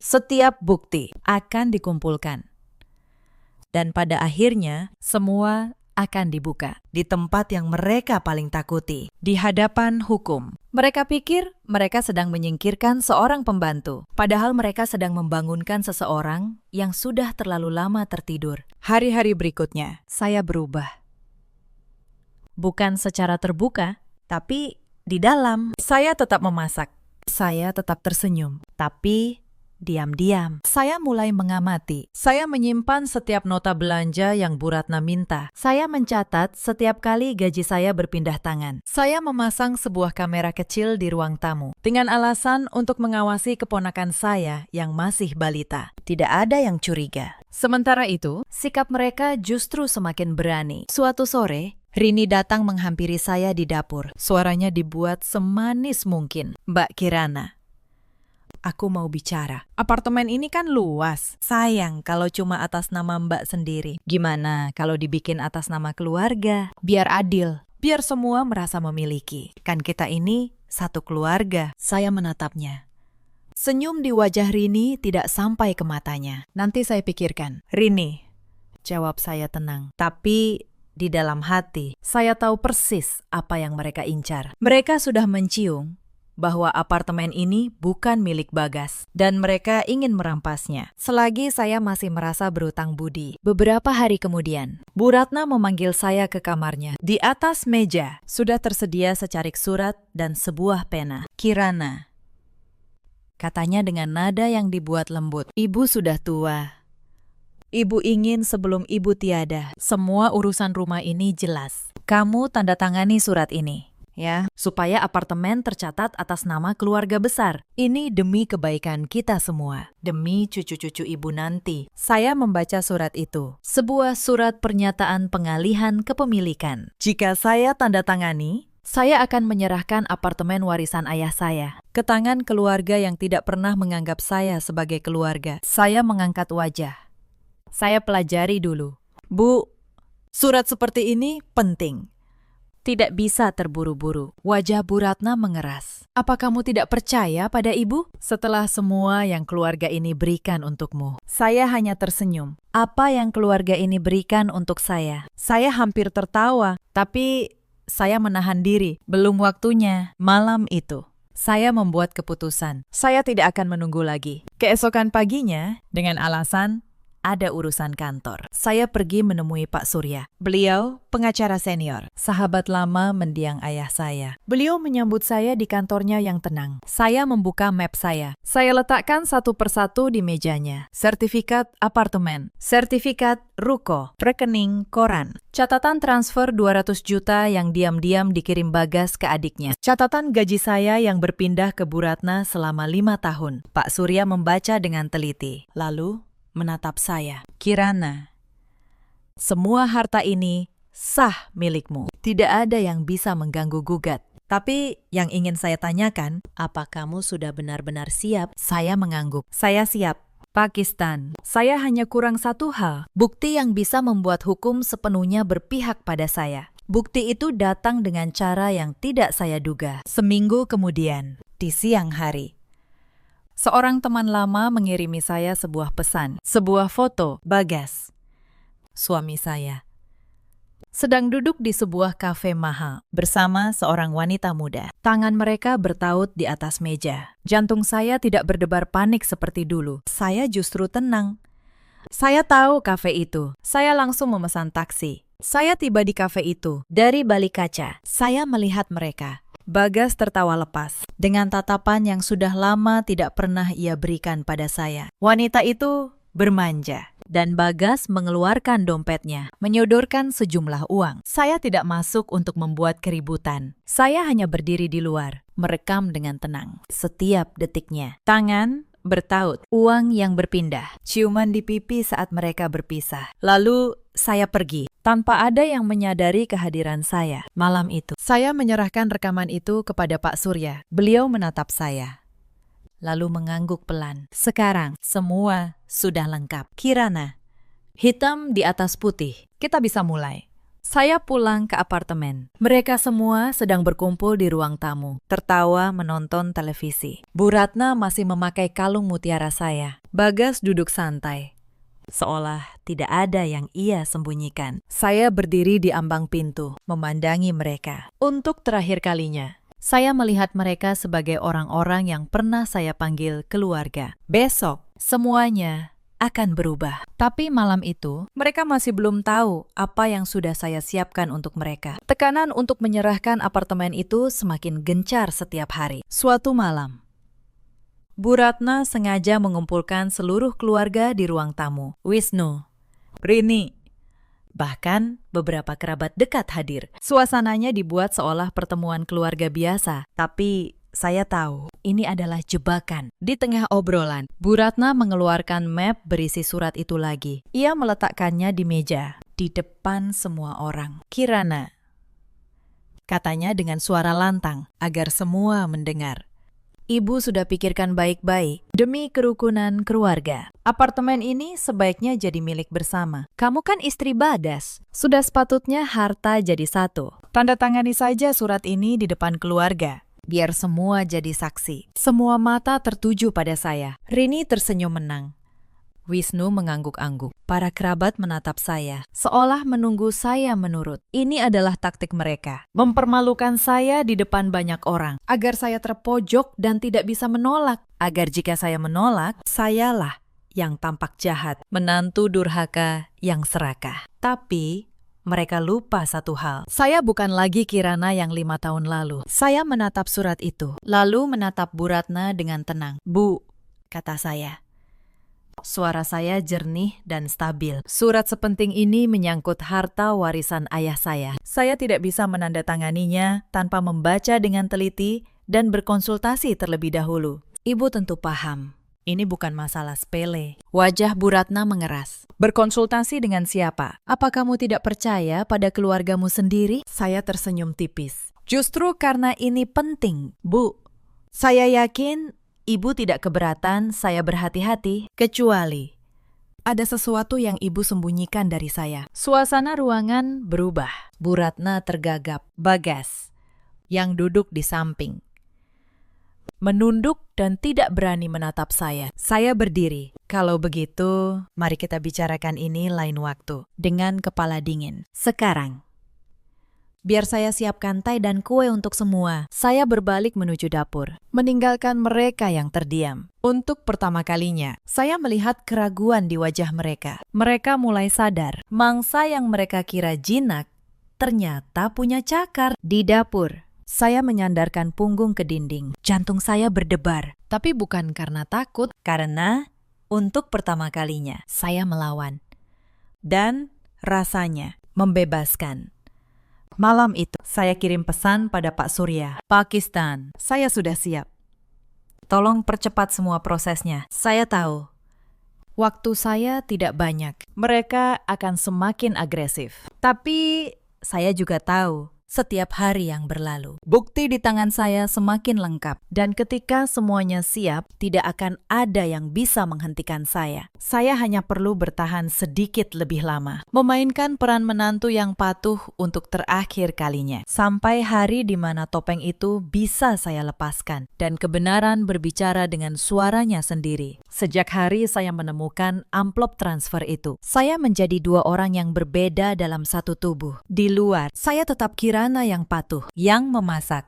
Setiap bukti akan dikumpulkan. Dan pada akhirnya, semua akan dibuka di tempat yang mereka paling takuti, di hadapan hukum. Mereka pikir mereka sedang menyingkirkan seorang pembantu, padahal mereka sedang membangunkan seseorang yang sudah terlalu lama tertidur. Hari-hari berikutnya, saya berubah. Bukan secara terbuka, tapi di dalam. Saya tetap memasak. Saya tetap tersenyum, tapi diam-diam, saya mulai mengamati. Saya menyimpan setiap nota belanja yang Bu Ratna minta. Saya mencatat setiap kali gaji saya berpindah tangan. Saya memasang sebuah kamera kecil di ruang tamu dengan alasan untuk mengawasi keponakan saya yang masih balita. Tidak ada yang curiga. Sementara itu, sikap mereka justru semakin berani. Suatu sore, Rini datang menghampiri saya di dapur. Suaranya dibuat semanis mungkin. Mbak Kirana, aku mau bicara. Apartemen ini kan luas. Sayang kalau cuma atas nama Mbak sendiri. Gimana kalau dibikin atas nama keluarga? Biar adil. Biar semua merasa memiliki. Kan kita ini satu keluarga. Saya menatapnya. Senyum di wajah Rini tidak sampai ke matanya. Nanti saya pikirkan. Rini, jawab saya tenang. Tapi di dalam hati, saya tahu persis apa yang mereka incar. Mereka sudah mencium bahwa apartemen ini bukan milik Bagas dan mereka ingin merampasnya. Selagi saya masih merasa berutang budi. Beberapa hari kemudian, Bu Ratna memanggil saya ke kamarnya. Di atas meja sudah tersedia secarik surat dan sebuah pena. Kirana, katanya dengan nada yang dibuat lembut. Ibu sudah tua. Ibu ingin sebelum ibu tiada, semua urusan rumah ini jelas. Kamu tanda tangani surat ini, ya, supaya apartemen tercatat atas nama keluarga besar. Ini demi kebaikan kita semua, demi cucu-cucu ibu nanti. Saya membaca surat itu, sebuah surat pernyataan pengalihan kepemilikan. Jika saya tanda tangani, saya akan menyerahkan apartemen warisan ayah saya ke tangan keluarga yang tidak pernah menganggap saya sebagai keluarga. Saya mengangkat wajah. Saya pelajari dulu. Bu, surat seperti ini penting. Tidak bisa terburu-buru. Wajah Bu Ratna mengeras. Apa kamu tidak percaya pada ibu? Setelah semua yang keluarga ini berikan untukmu. Saya hanya tersenyum. Apa yang keluarga ini berikan untuk saya? Saya hampir tertawa, tapi saya menahan diri. Belum waktunya. Malam itu, saya membuat keputusan. Saya tidak akan menunggu lagi. Keesokan paginya, dengan alasan ada urusan kantor. Saya pergi menemui Pak Surya. Beliau pengacara senior, sahabat lama mendiang ayah saya. Beliau menyambut saya di kantornya yang tenang. Saya membuka map saya. Saya letakkan satu persatu di mejanya. Sertifikat apartemen, sertifikat ruko, rekening koran, catatan transfer 200 juta yang diam-diam dikirim Bagas ke adiknya. Catatan gaji saya yang berpindah ke Bu Ratna selama 5 tahun. Pak Surya membaca dengan teliti. Lalu menatap saya. Kirana, semua harta ini sah milikmu. Tidak ada yang bisa mengganggu-gugat. Tapi yang ingin saya tanyakan, apa kamu sudah benar-benar siap? Saya mengangguk. Saya siap. Pakistan, saya hanya kurang satu hal. Bukti yang bisa membuat hukum sepenuhnya berpihak pada saya. Bukti itu datang dengan cara yang tidak saya duga. Seminggu kemudian, di siang hari, seorang teman lama mengirimi saya sebuah pesan, sebuah foto Bagas, suami saya, sedang duduk di sebuah kafe mahal bersama seorang wanita muda. Tangan mereka bertaut di atas meja. Jantung saya tidak berdebar panik seperti dulu. Saya justru tenang. Saya tahu kafe itu. Saya langsung memesan taksi. Saya tiba di kafe itu. Dari balik kaca, saya melihat mereka. Bagas tertawa lepas, dengan tatapan yang sudah lama tidak pernah ia berikan pada saya. Wanita itu bermanja, dan Bagas mengeluarkan dompetnya, menyodorkan sejumlah uang. Saya tidak masuk untuk membuat keributan. Saya hanya berdiri di luar, merekam dengan tenang setiap detiknya. Tangan bertaut, uang yang berpindah, ciuman di pipi saat mereka berpisah. Lalu saya pergi, tanpa ada yang menyadari kehadiran saya. Malam itu, saya menyerahkan rekaman itu kepada Pak Surya. Beliau menatap saya, lalu mengangguk pelan. Sekarang, semua sudah lengkap. Kirana, hitam di atas putih. Kita bisa mulai. Saya pulang ke apartemen. Mereka semua sedang berkumpul di ruang tamu, tertawa menonton televisi. Bu Ratna masih memakai kalung mutiara saya. Bagas duduk santai, seolah tidak ada yang ia sembunyikan. Saya berdiri di ambang pintu, memandangi mereka. Untuk terakhir kalinya, saya melihat mereka sebagai orang-orang yang pernah saya panggil keluarga. Besok, semuanya akan berubah. Tapi malam itu, mereka masih belum tahu apa yang sudah saya siapkan untuk mereka. Tekanan untuk menyerahkan apartemen itu semakin gencar setiap hari. Suatu malam, Bu Ratna sengaja mengumpulkan seluruh keluarga di ruang tamu. Wisnu, Rini, bahkan beberapa kerabat dekat hadir. Suasananya dibuat seolah pertemuan keluarga biasa, tapi saya tahu ini adalah jebakan. Di tengah obrolan, Bu Ratna mengeluarkan map berisi surat itu lagi. Ia meletakkannya di meja, di depan semua orang. Kirana, katanya dengan suara lantang, agar semua mendengar. Ibu sudah pikirkan baik-baik demi kerukunan keluarga. Apartemen ini sebaiknya jadi milik bersama. Kamu kan istri Bagas. Sudah sepatutnya harta jadi satu. Tanda tangani saja surat ini di depan keluarga. Biar semua jadi saksi. Semua mata tertuju pada saya. Rini tersenyum menang. Wisnu mengangguk-angguk. Para kerabat menatap saya, seolah menunggu saya menurut. Ini adalah taktik mereka. Mempermalukan saya di depan banyak orang, agar saya terpojok dan tidak bisa menolak. Agar jika saya menolak, sayalah yang tampak jahat, menantu durhaka yang serakah. Tapi mereka lupa satu hal. Saya bukan lagi Kirana yang 5 tahun lalu. Saya menatap surat itu, lalu menatap Bu Ratna dengan tenang. Bu, kata saya. Suara saya jernih dan stabil. Surat sepenting ini menyangkut harta warisan ayah saya. Saya tidak bisa menandatanganinya tanpa membaca dengan teliti dan berkonsultasi terlebih dahulu. Ibu tentu paham. Ini bukan masalah sepele. Wajah Bu Ratna mengeras. Berkonsultasi dengan siapa? Apa kamu tidak percaya pada keluargamu sendiri? Saya tersenyum tipis. Justru karena ini penting, Bu. Saya yakin Ibu tidak keberatan saya berhati-hati, kecuali ada sesuatu yang Ibu sembunyikan dari saya. Suasana ruangan berubah. Bu Ratna tergagap. Bagas, yang duduk di samping, menunduk dan tidak berani menatap saya. Saya berdiri. Kalau begitu, mari kita bicarakan ini lain waktu. Dengan kepala dingin. Sekarang, Biar saya siapkan teh dan kue untuk semua. Saya berbalik menuju dapur, meninggalkan mereka yang terdiam. Untuk pertama kalinya, saya melihat keraguan di wajah mereka. Mereka mulai sadar, mangsa yang mereka kira jinak ternyata punya cakar. Di dapur, saya menyandarkan punggung ke dinding. Jantung saya berdebar, tapi bukan karena takut, Karena untuk pertama kalinya, saya melawan. dan rasanya membebaskan. Malam itu, saya kirim pesan pada Pak Surya. Pakistan, saya sudah siap. Tolong percepat semua prosesnya. Saya tahu. Waktu saya tidak banyak. Mereka akan semakin agresif. Tapi saya juga tahu setiap hari yang berlalu, bukti di tangan saya semakin lengkap. Dan ketika semuanya siap, tidak akan ada yang bisa menghentikan saya. Saya hanya perlu bertahan sedikit lebih lama. Memainkan peran menantu yang patuh untuk terakhir kalinya. Sampai hari di mana topeng itu bisa saya lepaskan. Dan kebenaran berbicara dengan suaranya sendiri. Sejak hari saya menemukan amplop transfer itu, saya menjadi dua orang yang berbeda dalam satu tubuh. Di luar, saya tetap Kirana yang patuh, yang memasak,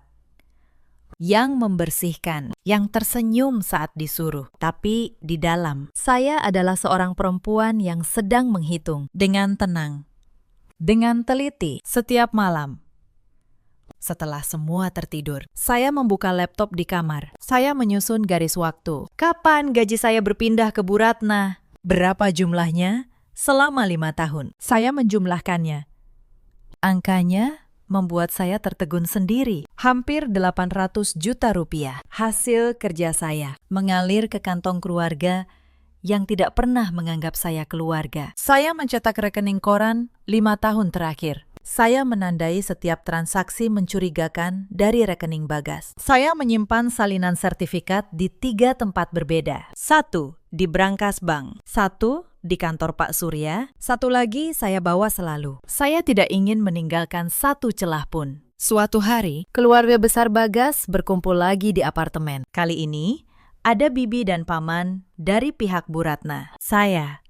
yang membersihkan, yang tersenyum saat disuruh. Tapi di dalam, saya adalah seorang perempuan yang sedang menghitung dengan tenang, dengan teliti setiap malam. Setelah semua tertidur, saya membuka laptop di kamar. Saya menyusun garis waktu. Kapan gaji saya berpindah ke Bu Ratna? Berapa jumlahnya? Selama 5 tahun. Saya menjumlahkannya. Angkanya membuat saya tertegun sendiri. Hampir 800 juta rupiah. Hasil kerja saya mengalir ke kantong keluarga yang tidak pernah menganggap saya keluarga. Saya mencetak rekening koran 5 tahun terakhir. Saya menandai setiap transaksi mencurigakan dari rekening Bagas. Saya menyimpan salinan sertifikat di 3 tempat berbeda. 1 di brankas bank, 1 di kantor Pak Surya, 1 lagi saya bawa selalu. Saya tidak ingin meninggalkan satu celah pun. Suatu hari, keluarga besar Bagas berkumpul lagi di apartemen. Kali ini, ada bibi dan paman dari pihak Bu Ratna. Saya,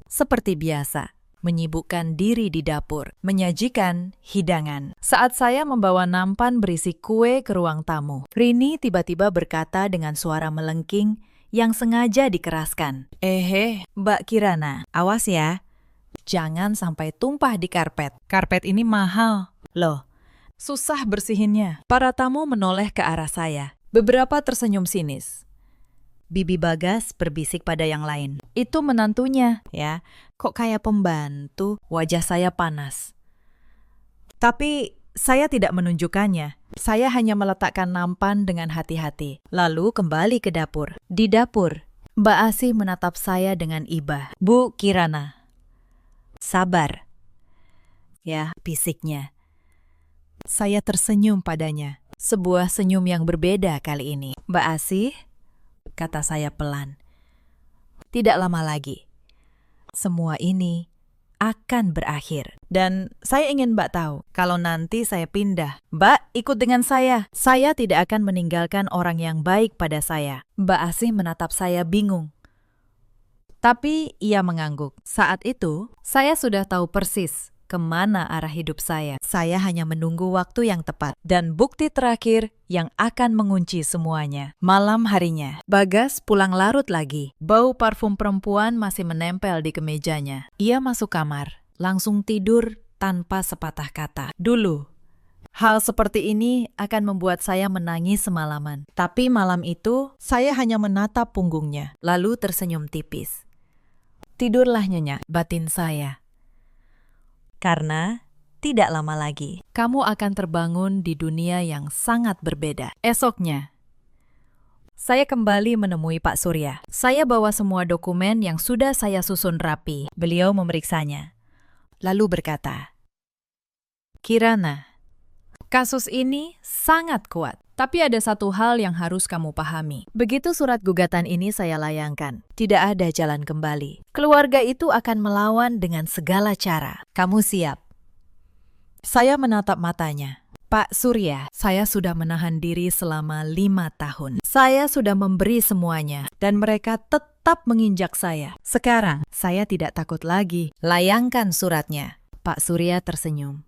seperti biasa, menyibukkan diri di dapur, menyajikan hidangan. Saat saya membawa nampan berisi kue ke ruang tamu, Rini tiba-tiba berkata dengan suara melengking yang sengaja dikeraskan. Mbak Kirana, awas ya. Jangan sampai tumpah di karpet. Karpet ini mahal. Loh, susah bersihinnya. Para tamu menoleh ke arah saya. Beberapa tersenyum sinis. Bibi Bagas berbisik pada yang lain. Itu menantunya, ya. Kok kayak pembantu? Wajah saya panas. Tapi saya tidak menunjukkannya. Saya hanya meletakkan nampan dengan hati-hati. Lalu kembali ke dapur. Di dapur, Mbak Asih menatap saya dengan iba. Bu Kirana, sabar. Ya, bisiknya. Saya tersenyum padanya. Sebuah senyum yang berbeda kali ini. Mbak Asih, kata saya pelan. Tidak lama lagi, semua ini akan berakhir. Dan saya ingin Mbak tahu, kalau nanti saya pindah, Mbak ikut dengan saya. Saya tidak akan meninggalkan orang yang baik pada saya. Mbak Asih menatap saya bingung. Tapi ia mengangguk. Saat itu, saya sudah tahu persis kemana arah hidup saya. Saya hanya menunggu waktu yang tepat dan bukti terakhir yang akan mengunci semuanya. Malam harinya, Bagas pulang larut lagi. Bau parfum perempuan masih menempel di kemejanya. Ia masuk kamar, langsung tidur tanpa sepatah kata. Dulu, hal seperti ini akan membuat saya menangis semalaman. Tapi malam itu, saya hanya menatap punggungnya, lalu tersenyum tipis. Tidurlah nyenyak, batin saya. Karena tidak lama lagi, kamu akan terbangun di dunia yang sangat berbeda. Esoknya, saya kembali menemui Pak Surya. Saya bawa semua dokumen yang sudah saya susun rapi. Beliau memeriksanya, lalu berkata, Kirana, kasus ini sangat kuat. Tapi ada satu hal yang harus kamu pahami. Begitu surat gugatan ini saya layangkan, tidak ada jalan kembali. Keluarga itu akan melawan dengan segala cara. Kamu siap? Saya menatap matanya. Pak Surya, saya sudah menahan diri selama 5 tahun. Saya sudah memberi semuanya, dan mereka tetap menginjak saya. Sekarang, saya tidak takut lagi. Layangkan suratnya. Pak Surya tersenyum.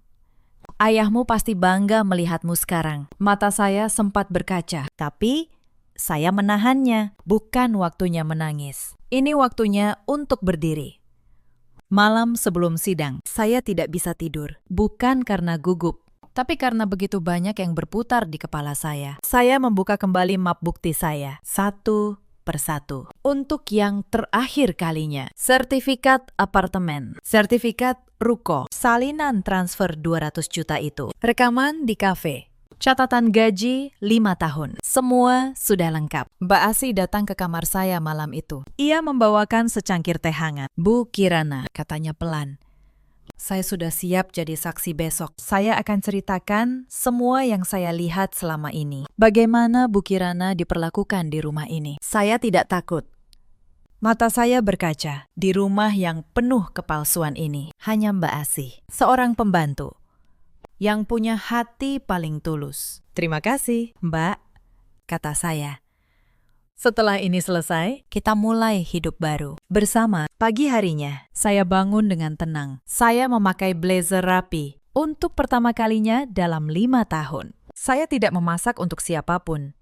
Ayahmu pasti bangga melihatmu sekarang. Mata saya sempat berkaca. Tapi saya menahannya. Bukan waktunya menangis. Ini waktunya untuk berdiri. Malam sebelum sidang, saya tidak bisa tidur. Bukan karena gugup, tapi karena begitu banyak yang berputar di kepala saya. Saya membuka kembali map bukti saya, satu persatu. Untuk yang terakhir kalinya, sertifikat apartemen, sertifikat ruko, Salinan transfer 200 juta itu. rekaman di kafe, catatan gaji 5 tahun. Semua sudah lengkap. Mbak Asi datang ke kamar saya malam itu. Ia membawakan secangkir teh hangat. Bu Kirana, katanya pelan. Saya sudah siap jadi saksi besok. Saya akan ceritakan semua yang saya lihat selama ini. Bagaimana Bu Kirana diperlakukan di rumah ini. Saya tidak takut. Mata saya berkaca di rumah yang penuh kepalsuan ini. Hanya Mbak Asi, seorang pembantu yang punya hati paling tulus. Terima kasih, Mbak, kata saya. Setelah ini selesai, kita mulai hidup baru. Bersama, pagi harinya, saya bangun dengan tenang. Saya memakai blazer rapi untuk pertama kalinya dalam 5 tahun. Saya tidak memasak untuk siapapun.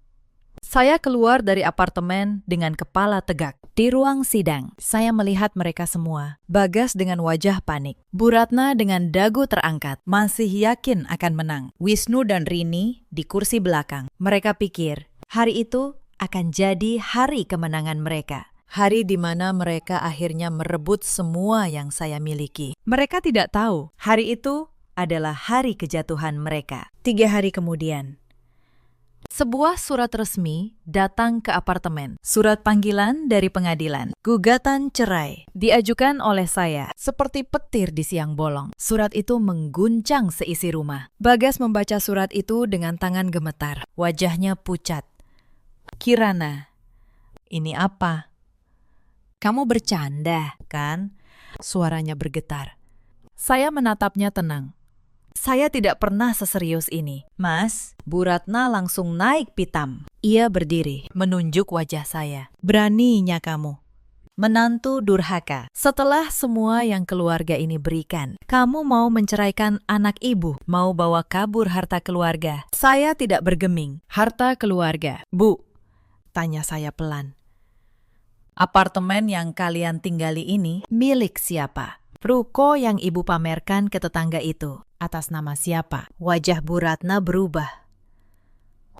Saya keluar dari apartemen dengan kepala tegak. Di ruang sidang, saya melihat mereka semua. Bagas dengan wajah panik. Bu Ratna dengan dagu terangkat, masih yakin akan menang. Wisnu dan Rini di kursi belakang. Mereka pikir, hari itu akan jadi hari kemenangan mereka. Hari di mana mereka akhirnya merebut semua yang saya miliki. Mereka tidak tahu, hari itu adalah hari kejatuhan mereka. 3 hari kemudian, sebuah surat resmi datang ke apartemen. Surat panggilan dari pengadilan. Gugatan cerai. Diajukan oleh saya. Seperti petir di siang bolong. Surat itu mengguncang seisi rumah. Bagas membaca surat itu dengan tangan gemetar. Wajahnya pucat. Kirana, ini apa? Kamu bercanda, kan? Suaranya bergetar. Saya menatapnya tenang. Saya tidak pernah seserius ini. Mas, Bu Ratna langsung naik pitam. Ia berdiri, menunjuk wajah saya. Beraninya kamu. Menantu durhaka. Setelah semua yang keluarga ini berikan, kamu mau menceraikan anak ibu, mau bawa kabur harta keluarga. Saya tidak bergeming. Harta keluarga. Bu, tanya saya pelan. Apartemen yang kalian tinggali ini milik siapa? Ruko yang ibu pamerkan ke tetangga itu atas nama siapa? Wajah Bu Ratna berubah.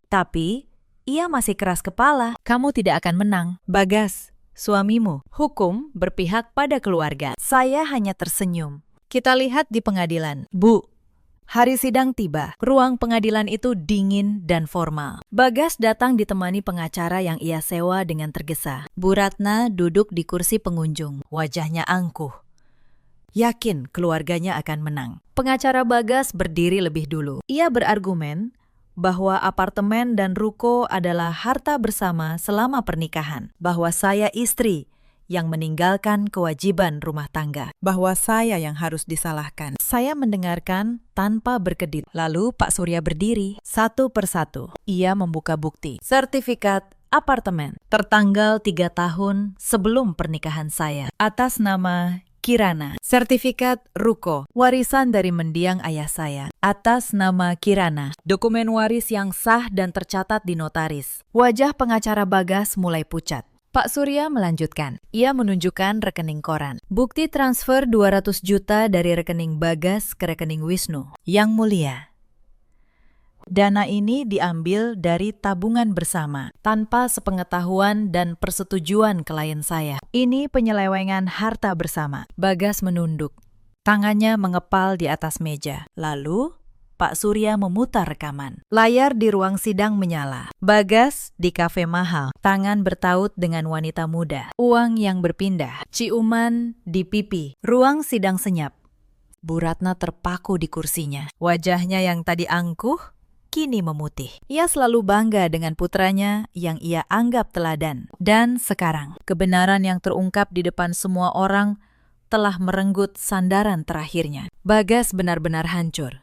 Tapi ia masih keras kepala. Kamu tidak akan menang. Bagas, suamimu. Hukum berpihak pada keluarga. Saya hanya tersenyum. Kita lihat di pengadilan. Bu, hari sidang tiba. Ruang pengadilan itu dingin dan formal. Bagas datang ditemani pengacara yang ia sewa dengan tergesa. Bu Ratna duduk di kursi pengunjung. Wajahnya angkuh. Yakin keluarganya akan menang. Pengacara Bagas berdiri lebih dulu. Ia berargumen bahwa apartemen dan ruko adalah harta bersama selama pernikahan. Bahwa saya istri yang meninggalkan kewajiban rumah tangga. Bahwa saya yang harus disalahkan. Saya mendengarkan tanpa berkedip. Lalu Pak Surya berdiri satu persatu. Ia membuka bukti. Sertifikat apartemen tertanggal 3 tahun sebelum pernikahan saya. Atas nama Kirana. Sertifikat ruko, warisan dari mendiang ayah saya. Atas nama Kirana. Dokumen waris yang sah dan tercatat di notaris. Wajah pengacara Bagas mulai pucat. Pak Surya melanjutkan. Ia menunjukkan rekening koran. Bukti transfer 200 juta dari rekening Bagas ke rekening Wisnu. Yang mulia, dana ini diambil dari tabungan bersama, tanpa sepengetahuan dan persetujuan klien saya. Ini penyelewengan harta bersama. Bagas menunduk. Tangannya mengepal di atas meja. Lalu, Pak Surya memutar rekaman. Layar di ruang sidang menyala. Bagas di kafe mahal. Tangan bertaut dengan wanita muda. Uang yang berpindah. Ciuman di pipi. Ruang sidang senyap. Bu Ratna terpaku di kursinya. Wajahnya yang tadi angkuh, kini memutih. Ia selalu bangga dengan putranya yang ia anggap teladan. Dan sekarang, kebenaran yang terungkap di depan semua orang telah merenggut sandaran terakhirnya. Bagas benar-benar hancur.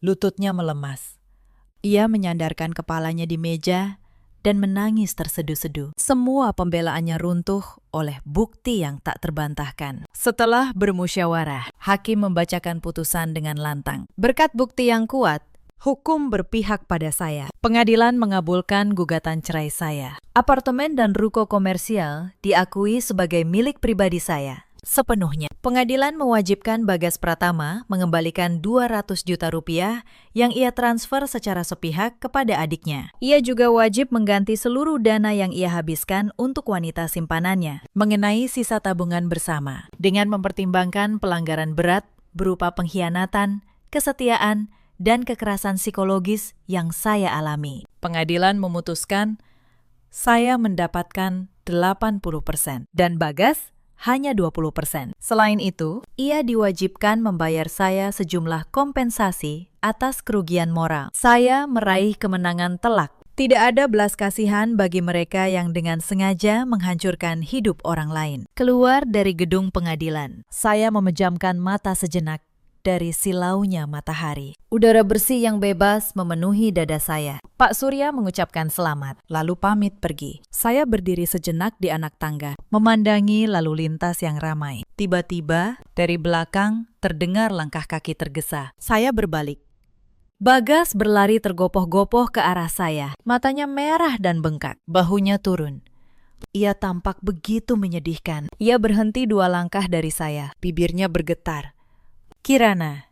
Lututnya melemas. Ia menyandarkan kepalanya di meja dan menangis terseduh-seduh. Semua pembelaannya runtuh oleh bukti yang tak terbantahkan. Setelah bermusyawarah, hakim membacakan putusan dengan lantang. Berkat bukti yang kuat, hukum berpihak pada saya. Pengadilan mengabulkan gugatan cerai saya. Apartemen dan ruko komersial diakui sebagai milik pribadi saya sepenuhnya. Pengadilan mewajibkan Bagas Pratama mengembalikan 200 juta rupiah yang ia transfer secara sepihak kepada adiknya. Ia juga wajib mengganti seluruh dana yang ia habiskan untuk wanita simpanannya mengenai sisa tabungan bersama dengan mempertimbangkan pelanggaran berat berupa pengkhianatan, kesetiaan, dan kekerasan psikologis yang saya alami. Pengadilan memutuskan saya mendapatkan 80% dan Bagas hanya 20%. Selain itu, ia diwajibkan membayar saya sejumlah kompensasi atas kerugian moral. Saya meraih kemenangan telak. Tidak ada belas kasihan bagi mereka yang dengan sengaja menghancurkan hidup orang lain. Keluar dari gedung pengadilan, saya memejamkan mata sejenak dari silaunya matahari. Udara bersih yang bebas memenuhi dada saya. Pak Surya mengucapkan selamat, lalu pamit pergi. Saya berdiri sejenak di anak tangga, memandangi lalu lintas yang ramai. Tiba-tiba, dari belakang terdengar langkah kaki tergesa. Saya berbalik. Bagas berlari tergopoh-gopoh ke arah saya. Matanya merah dan bengkak, bahunya turun. Ia tampak begitu menyedihkan. Ia berhenti 2 langkah dari saya, bibirnya bergetar. Kirana,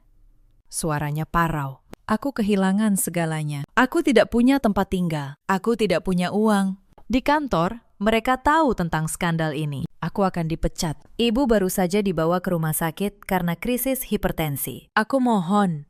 suaranya parau. Aku kehilangan segalanya. Aku tidak punya tempat tinggal. Aku tidak punya uang. Di kantor, mereka tahu tentang skandal ini. Aku akan dipecat. Ibu baru saja dibawa ke rumah sakit karena krisis hipertensi. Aku mohon,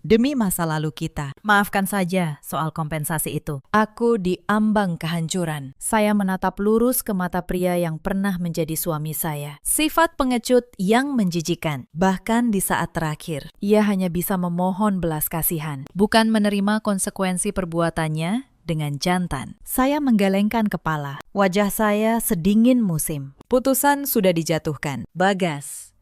demi masa lalu kita, maafkan saja soal kompensasi itu. Aku diambang kehancuran. Saya menatap lurus ke mata pria yang pernah menjadi suami saya. Sifat pengecut yang menjijikan. Bahkan di saat terakhir, ia hanya bisa memohon belas kasihan, bukan menerima konsekuensi perbuatannya dengan jantan. Saya menggelengkan kepala. Wajah saya sedingin musim. Putusan sudah dijatuhkan. Bagas,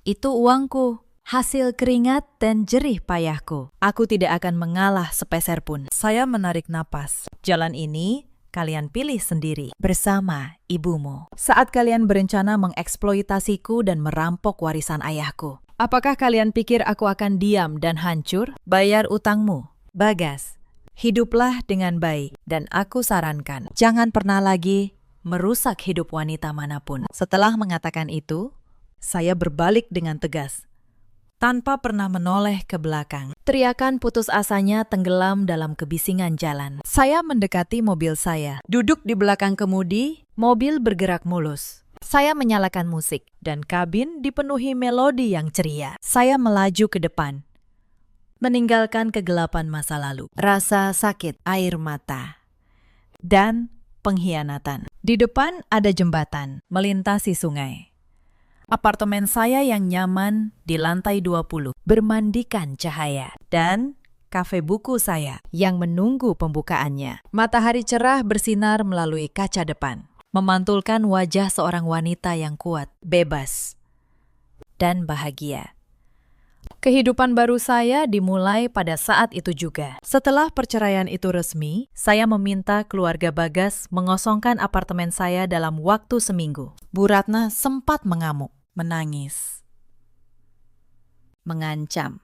itu uangku. Hasil keringat dan jerih payahku. Aku tidak akan mengalah sepeser pun. Saya menarik napas. Jalan ini kalian pilih sendiri bersama ibumu. Saat kalian berencana mengeksploitasiku dan merampok warisan ayahku, apakah kalian pikir aku akan diam dan hancur? Bayar utangmu, Bagas. Hiduplah dengan baik dan aku sarankan, jangan pernah lagi merusak hidup wanita manapun. Setelah mengatakan itu, saya berbalik dengan tegas, tanpa pernah menoleh ke belakang. Teriakan putus asanya tenggelam dalam kebisingan jalan. Saya mendekati mobil saya. Duduk di belakang kemudi, mobil bergerak mulus. Saya menyalakan musik, dan kabin dipenuhi melodi yang ceria. Saya melaju ke depan, meninggalkan kegelapan masa lalu. Rasa sakit, air mata, dan pengkhianatan. Di depan ada jembatan, melintasi sungai. Apartemen saya yang nyaman di lantai 20 bermandikan cahaya dan kafe buku saya yang menunggu pembukaannya. Matahari cerah bersinar melalui kaca depan, memantulkan wajah seorang wanita yang kuat, bebas, dan bahagia. Kehidupan baru saya dimulai pada saat itu juga. Setelah perceraian itu resmi, saya meminta keluarga Bagas mengosongkan apartemen saya dalam waktu seminggu. Bu Ratna sempat mengamuk, menangis, mengancam.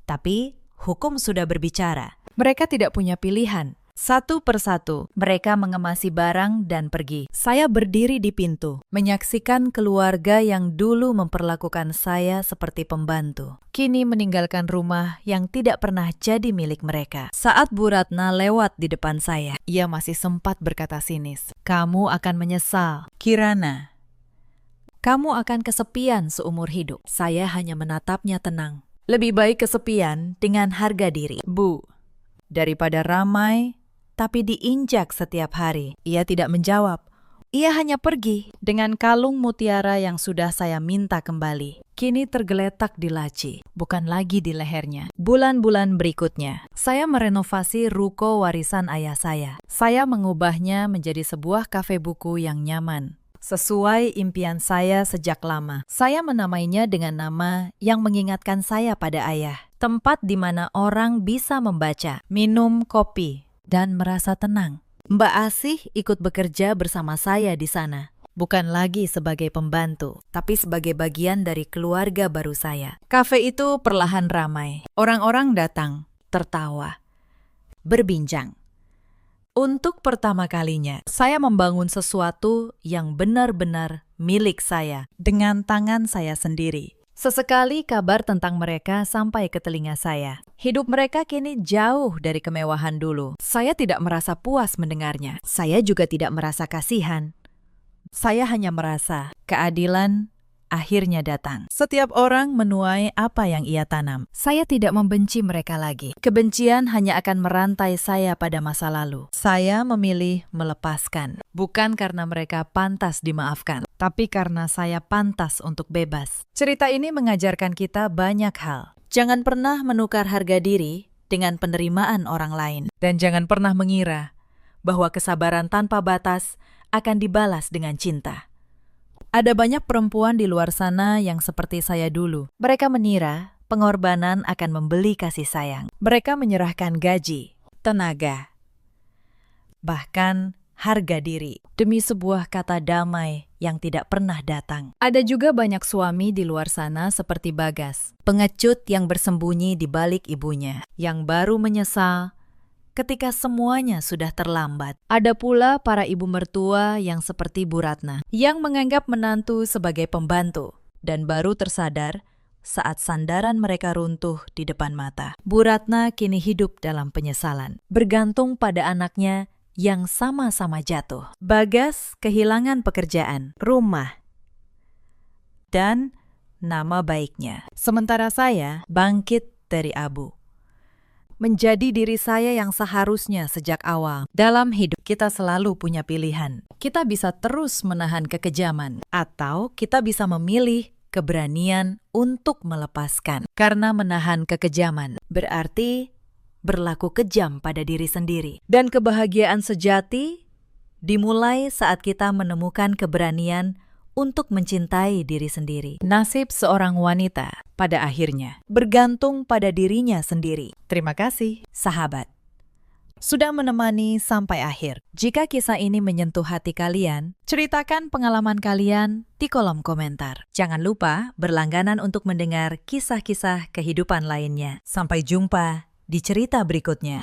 Tapi hukum sudah berbicara. Mereka tidak punya pilihan. Satu persatu, mereka mengemasi barang dan pergi. Saya berdiri di pintu, menyaksikan keluarga yang dulu memperlakukan saya seperti pembantu, kini meninggalkan rumah yang tidak pernah jadi milik mereka. Saat Bu Ratna lewat di depan saya, ia masih sempat berkata sinis, "Kamu akan menyesal, Kirana. Kamu akan kesepian seumur hidup." Saya hanya menatapnya tenang. Lebih baik kesepian dengan harga diri, Bu, daripada ramai tapi diinjak setiap hari. Ia tidak menjawab. Ia hanya pergi dengan kalung mutiara yang sudah saya minta kembali. Kini tergeletak di laci, bukan lagi di lehernya. Bulan-bulan berikutnya, saya merenovasi ruko warisan ayah saya. Saya mengubahnya menjadi sebuah kafe buku yang nyaman, sesuai impian saya sejak lama. Saya menamainya dengan nama yang mengingatkan saya pada ayah. Tempat di mana orang bisa membaca, minum kopi, dan merasa tenang. Mbak Asih ikut bekerja bersama saya di sana. Bukan lagi sebagai pembantu, tapi sebagai bagian dari keluarga baru saya. Kafe itu perlahan ramai. Orang-orang datang, tertawa, berbincang. Untuk pertama kalinya, saya membangun sesuatu yang benar-benar milik saya dengan tangan saya sendiri. Sesekali kabar tentang mereka sampai ke telinga saya. Hidup mereka kini jauh dari kemewahan dulu. Saya tidak merasa puas mendengarnya. Saya juga tidak merasa kasihan. Saya hanya merasa keadilan akhirnya datang. Setiap orang menuai apa yang ia tanam. Saya tidak membenci mereka lagi. Kebencian hanya akan merantai saya pada masa lalu. Saya memilih melepaskan. Bukan karena mereka pantas dimaafkan, tapi karena saya pantas untuk bebas. Cerita ini mengajarkan kita banyak hal. Jangan pernah menukar harga diri dengan penerimaan orang lain. Dan jangan pernah mengira bahwa kesabaran tanpa batas akan dibalas dengan cinta. Ada banyak perempuan di luar sana yang seperti saya dulu. Mereka mengira pengorbanan akan membeli kasih sayang. Mereka menyerahkan gaji, tenaga, bahkan harga diri demi sebuah kata damai yang tidak pernah datang. Ada juga banyak suami di luar sana seperti Bagas, pengecut yang bersembunyi di balik ibunya, yang baru menyesal ketika semuanya sudah terlambat. Ada pula para ibu mertua yang seperti Bu Ratna, yang menganggap menantu sebagai pembantu dan baru tersadar saat sandaran mereka runtuh di depan mata. Bu Ratna kini hidup dalam penyesalan, bergantung pada anaknya yang sama-sama jatuh. Bagas kehilangan pekerjaan, rumah, dan nama baiknya. Sementara saya bangkit dari abu. Menjadi diri saya yang seharusnya sejak awal. Dalam hidup kita selalu punya pilihan. Kita bisa terus menahan kekejaman, atau kita bisa memilih keberanian untuk melepaskan. Karena menahan kekejaman berarti berlaku kejam pada diri sendiri. Dan kebahagiaan sejati dimulai saat kita menemukan keberanian untuk mencintai diri sendiri. Nasib seorang wanita pada akhirnya bergantung pada dirinya sendiri. Terima kasih, sahabat, sudah menemani sampai akhir. Jika kisah ini menyentuh hati kalian, ceritakan pengalaman kalian di kolom komentar. Jangan lupa berlangganan untuk mendengar kisah-kisah kehidupan lainnya. Sampai jumpa di cerita berikutnya.